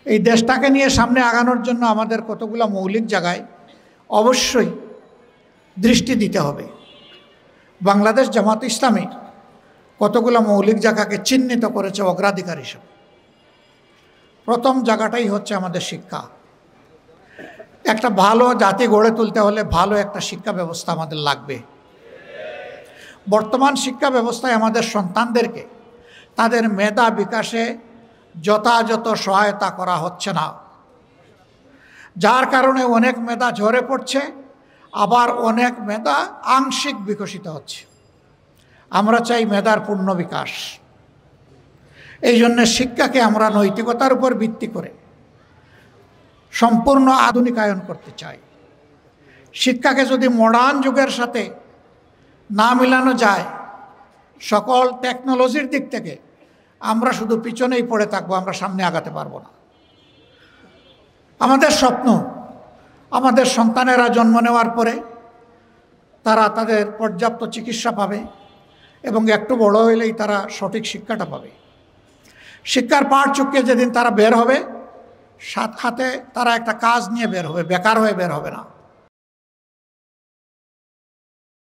এই দেশটাকে নিয়ে সামনে আগানোর জন্য আমাদের কতগুলো মৌলিক জায়গায় অবশ্যই দৃষ্টি দিতে হবে। বাংলাদেশ জামাত ইসলামী কতগুলো মৌলিক জায়গাকে চিহ্নিত করেছে অগ্রাধিকার হিসেবে। প্রথম জায়গাটাই হচ্ছে আমাদের শিক্ষা। একটা ভালো জাতি গড়ে তুলতে হলে ভালো একটা শিক্ষা ব্যবস্থা আমাদের লাগবে। বর্তমান শিক্ষা ব্যবস্থায় আমাদের সন্তানদেরকে তাদের মেধা বিকাশে যথাযথ সহায়তা করা হচ্ছে না, যার কারণে অনেক মেধা ঝরে পড়ছে, আবার অনেক মেধা আংশিক বিকশিত হচ্ছে। আমরা চাই মেধার পূর্ণ বিকাশ। এই জন্য শিক্ষাকে আমরা নৈতিকতার উপর ভিত্তি করে সম্পূর্ণ আধুনিকায়ন করতে চাই। শিক্ষাকে যদি মডার্ন যুগের সাথে না মিলানো যায়, সকল টেকনোলজির দিক থেকে আমরা শুধু পিছনেই পড়ে থাকবো, আমরা সামনে আগাতে পারবো না। আমাদের স্বপ্ন আমাদের সন্তানেরা জন্ম নেওয়ার পরে তারা তাদের পর্যাপ্ত চিকিৎসা পাবে এবং একটু বড় হইলেই তারা সঠিক শিক্ষাটা পাবে। শিক্ষার পাঠ চুকিয়ে যেদিন তারা বের হবে, সাথে তারা একটা কাজ নিয়ে বের হবে, বেকার হয়ে বের হবে না।